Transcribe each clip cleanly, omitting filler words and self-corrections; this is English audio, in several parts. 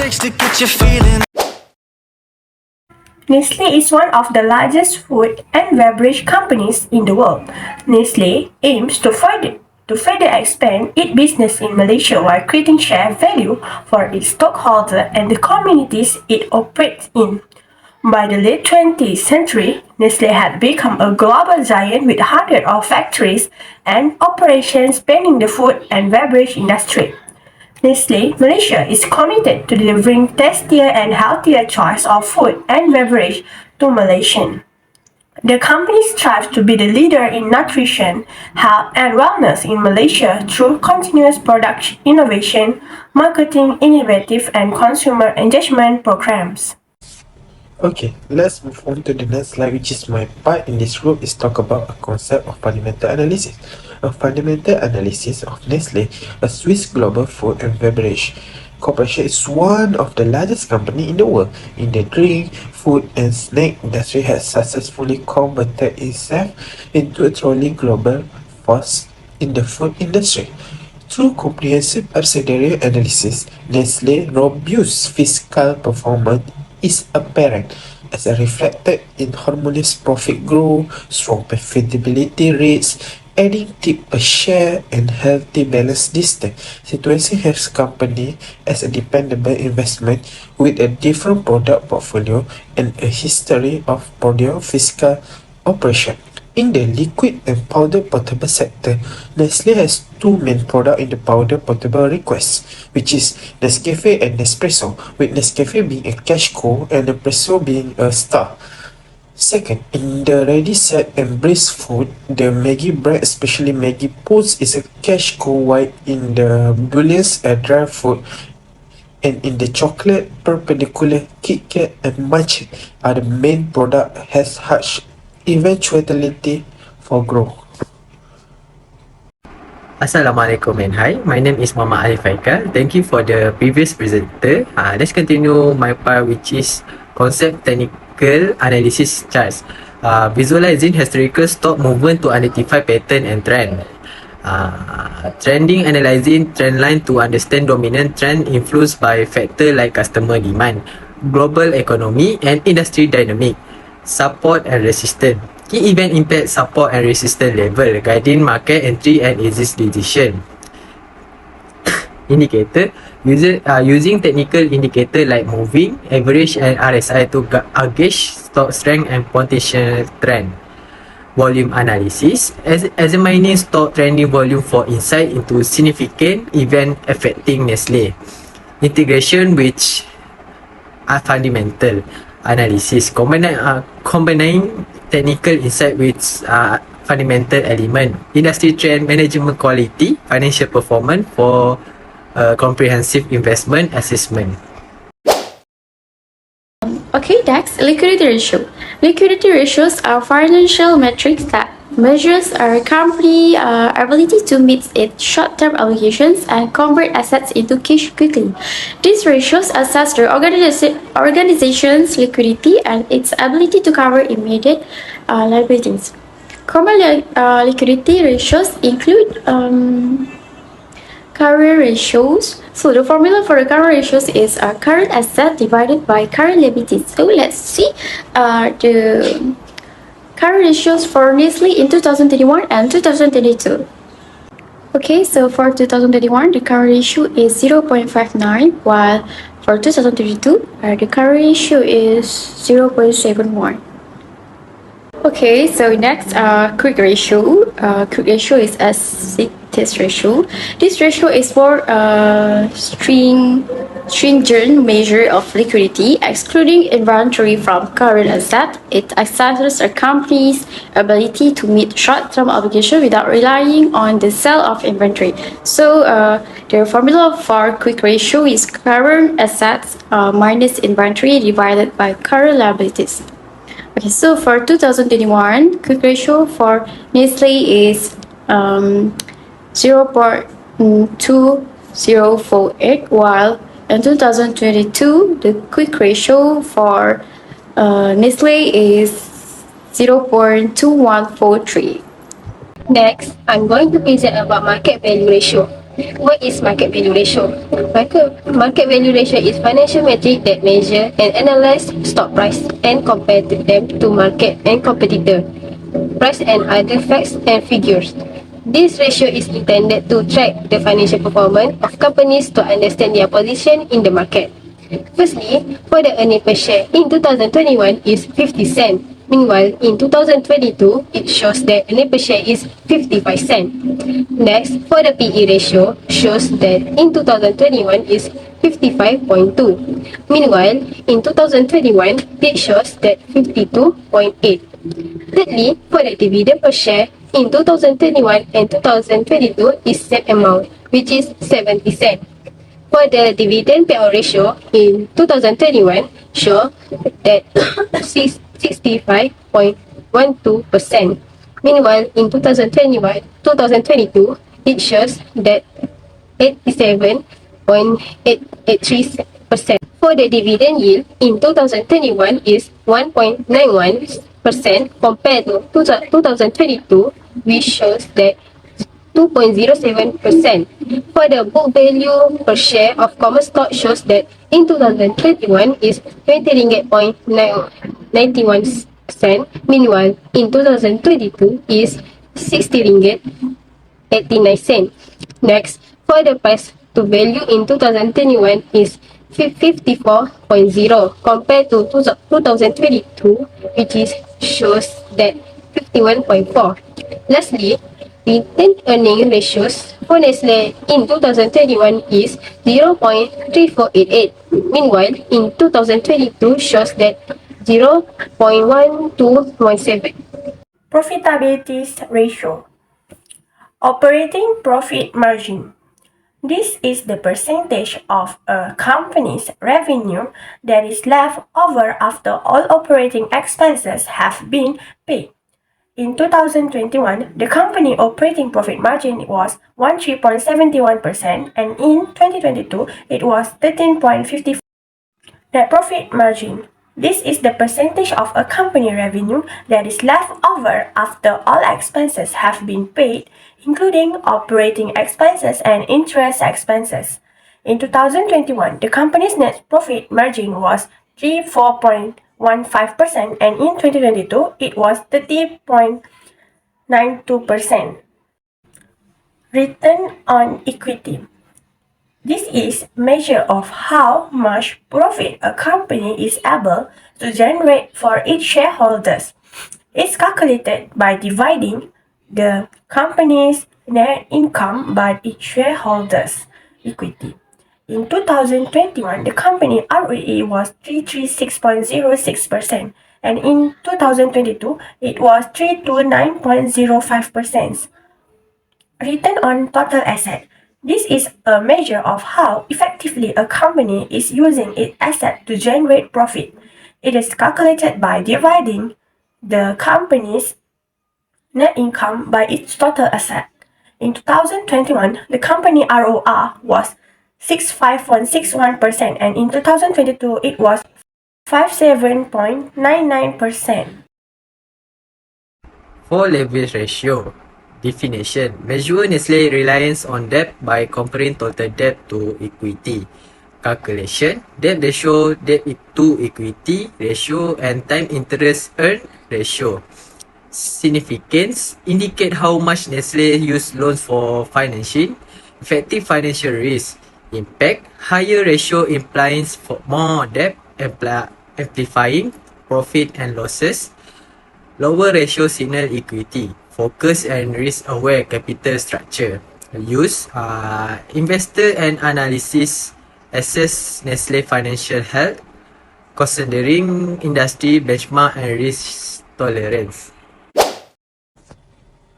words to get you feeling. Nestle is one of the largest food and beverage companies in the world. Nestle aims to further expand its business in Malaysia while creating share value for its stockholders and the communities it operates in. By the late 20th century, Nestle had become a global giant with hundreds of factories and operations spanning the food and beverage industry. Nestle Malaysia is committed to delivering tastier and healthier choice of food and beverage to Malaysians. The company strives to be the leader in nutrition, health and wellness in Malaysia through continuous product innovation, marketing innovative and consumer engagement programs. Okay, let's move on to the next slide, which is my part in this group is talk about a concept of fundamental analysis. A fundamental analysis of Nestle, a Swiss global food and beverage corporation, is one of the largest company in the world in the drink, food and snack industry. Has successfully converted itself into a truly global force in the food industry. Through comprehensive subsidiary analysis, Nestle's robust fiscal performance is apparent as reflected in harmonious profit growth, strong profitability rates, adding tip per share, and healthy balance distance. Situation has company as a dependable investment with a different product portfolio and a history of prudent fiscal operation. In the liquid and powder portable sector, Nestle has two main products in the powder portable request, which is Nescafe and Nespresso, with Nescafe being a cash cow and Nespresso being a star. Second, in the ready set and braised food, the Maggi brand, especially Maggi Post, is a cash cow, while in the bouillons and dry food and in the chocolate, perpendicular, Kit Kat and Munch are the main product has such eventuality for growth. Assalamualaikum and hi, my name is Muhammad Alif HAIQAL. Thank you for the previous presenter. Let's continue my part, which is concept technical analysis charts. Visualizing historical stock movement to identify pattern and trend. Trending, analyzing trend line to understand dominant trend influenced by factor like customer demand, global economy and industry dynamic. Support and resistance. Key event impact support and resistance level, guiding market entry and exit decision. Indicator. Using technical indicator like moving, average and RSI to gauge stock strength and potential trend. Volume analysis. Examining stock trending volume for insight into significant event affecting Nestle. Integration, which are fundamental analysis, combining technical insight with fundamental element, industry trend, management quality, financial performance for comprehensive investment assessment. Okay, next, liquidity ratio. Liquidity ratios are financial metrics that measures a company's ability to meet its short-term obligations and convert assets into cash quickly. These ratios assess the organization's liquidity and its ability to cover immediate liabilities. Common liquidity ratios include current ratios. So the formula for the current ratios is current asset divided by current liabilities. So let's see the current ratios for Nestle in 2021 and 2022. Okay, so for 2021, the current ratio is 0.59, while for 2022, the current ratio is 0.71. Okay, so next, quick ratio. Quick ratio is a test ratio. This ratio is for stringent measure of liquidity, excluding inventory from current asset. It assesses a company's ability to meet short-term obligation without relying on the sale of inventory. So the formula for quick ratio is current assets minus inventory divided by current liabilities. Okay, so for 2021, quick ratio for Nestle is 0.2048, while in 2022, the quick ratio for Nestle is 0.2143. Next, I'm going to present about market value ratio. What is market value ratio? Market value ratio is financial metric that measure and analyze stock price and compare them to market and competitor price and other facts and figures. This ratio is intended to track the financial performance of companies to understand their position in the market. Firstly, for the earning per share in 2021 is 50 cents. Meanwhile, in 2022, it shows that earning per share is 55 cents. Next, for the PE ratio, shows that in 2021 is 55.2. Meanwhile, in 2021, it shows that 52.8. Thirdly, for the dividend per share in 2021 and 2022 is same amount, which is 70 cents. For the dividend payout ratio in 2021 show that 65.12%. Meanwhile, in 2022, it shows that 87.83%. For the dividend yield in 2021 is 1.91% compared to 2022, which shows that 2.07%. For the book value per share of common stock shows that in 2021 is 20 ringgit point 91 cent. Meanwhile, in 2022 is 60 ringgit 89 cent. Next, for the price to value in 2021 is 54.0 compared to 2022, which is shows that 51.4. Lastly, retained earning ratios for Nestle in 2021 is 0.3488. Meanwhile, in 2022 shows that 0.1217. Profitability ratio. Operating profit margin. This is the percentage of a company's revenue that is left over after all operating expenses have been paid. In 2021, the company operating profit margin was 13.71% and in 2022, it was 13.54%. Net profit margin. This is the percentage of a company revenue that is left over after all expenses have been paid, including operating expenses and interest expenses. In 2021, the company's net profit margin was 34.15% and in 2022, it was 30.92%. Return on equity. This is measure of how much profit a company is able to generate for its shareholders. It's calculated by dividing the company's net income by its shareholders' equity. In 2021, the company ROE was 336.06% and in 2022, it was 329.05%. Return on total asset. This is a measure of how effectively a company is using its asset to generate profit. It is calculated by dividing the company's net income by its total asset. In 2021, the company ROR was 65.61% and in 2022 it was 57.99%. For leverage ratio, definition, measure Nestle reliance on debt by comparing total debt to equity. Calculation, debt ratio, debt to equity ratio and time interest earned ratio. Significance, indicate how much Nestle use loans for financing. Effective financial risk. Impact, higher ratio implies for more debt, amplifying profit and losses. Lower ratio signal equity, focus and risk-aware capital structure. Use, investor and analysis assess Nestle financial health, considering industry benchmark and risk tolerance.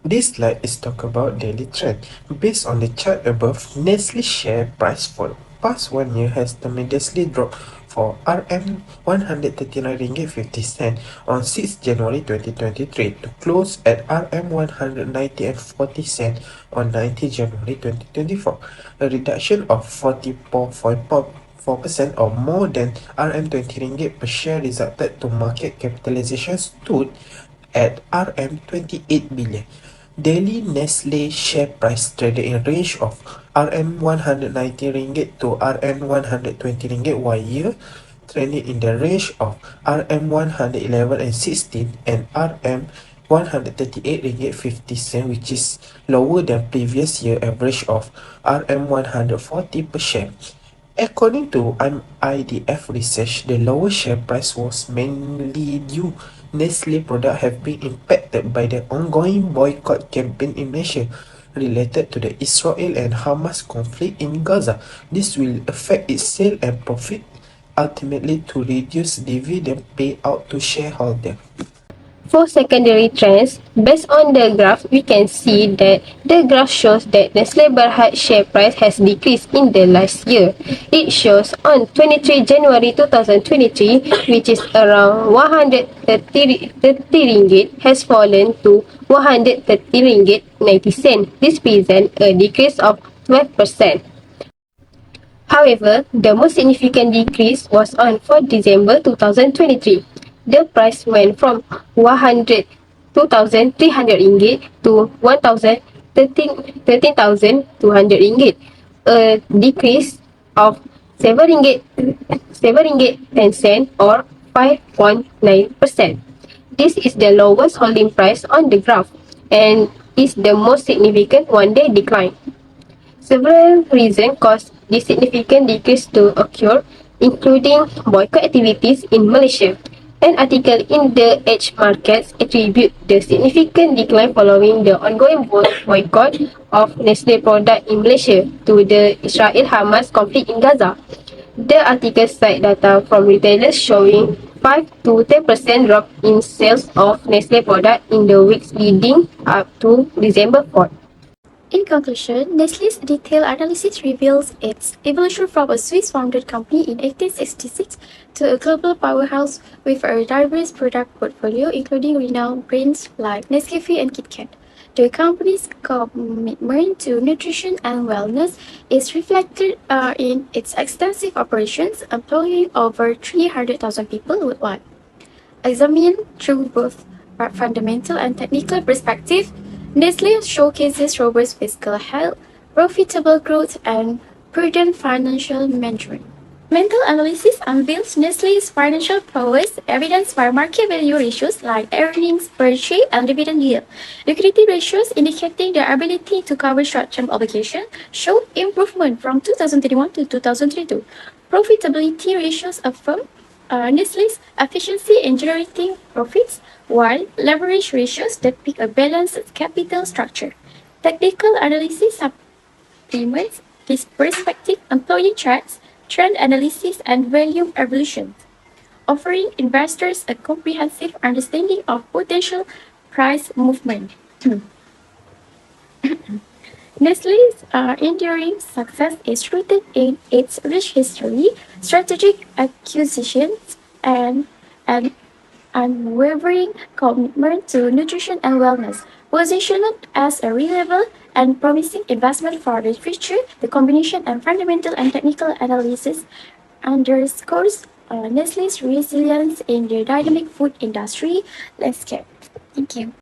This slide is talk about daily trend. Based on the chart above, Nestle share price for past 1 year has tremendously dropped for RM 139 ringgit 50 cent on 6 January 2023 to close at RM 190 and 40 cent on 19 January 2024, a reduction of 44.4% or more than RM 20 ringgit per share resulted to market capitalization stood at RM 28 billion. Daily Nestle share price traded in range of Rm190 to Rm120 1 year, trending in the range of Rm111 and 16 and Rm138 ringgit 50 cent, which is lower than previous year average of Rm140 per share. According to IDF research, the lower share price was mainly due Nestle products have been impacted by the ongoing boycott campaign in Malaysia related to the Israel and Hamas conflict in Gaza. This will affect its sale and profit, ultimately to reduce dividend payout to shareholders. For secondary trends, based on the graph, we can see that the graph shows that Nestle Berhad share price has decreased in the last year. It shows on 23 January 2023, which is around 130 ringgit, has fallen to 130 ringgit 90 cent. This presents a decrease of 12%. However, the most significant decrease was on 4 December 2023. The price went from 2,300 ringgit to 13,200 ringgit, a decrease of 7 ringgit 10 cent or 5.9%. This is the lowest holding price on the graph and is the most significant one-day decline. Several reasons caused this significant decrease to occur, including boycott activities in Malaysia. An article in the Edge Markets attributes the significant decline following the ongoing boycott of Nestle product in Malaysia to the Israel-Hamas conflict in Gaza. The article cites data from retailers showing 5 to 10% drop in sales of Nestle product in the weeks leading up to December 4th. In conclusion, Nestle's detailed analysis reveals its evolution from a Swiss-founded company in 1866 to a global powerhouse with a diverse product portfolio, including renowned brands like Nescafe and KitKat. The company's commitment to nutrition and wellness is reflected in its extensive operations, employing over 300,000 people worldwide. Examined through both fundamental and technical perspective, Nestle showcases robust fiscal health, profitable growth, and prudent financial management. Mental analysis unveils Nestle's financial prowess, evidenced by market value ratios like earnings per share and dividend yield. Liquidity ratios indicating the ability to cover short-term obligations show improvement from 2021 to 2022. Profitability ratios affirm Nestle's efficiency in generating profits, while leverage ratios depict a balanced capital structure. Technical analysis supplements this perspective, employing charts, trend analysis, and value evolution, offering investors a comprehensive understanding of potential price movement. Nestle's enduring success is rooted in its rich history, strategic acquisitions, and unwavering commitment to nutrition and wellness. Positioned as a reliable and promising investment for the future, the combination of fundamental and technical analysis underscores Nestle's resilience in the dynamic food industry landscape. Thank you.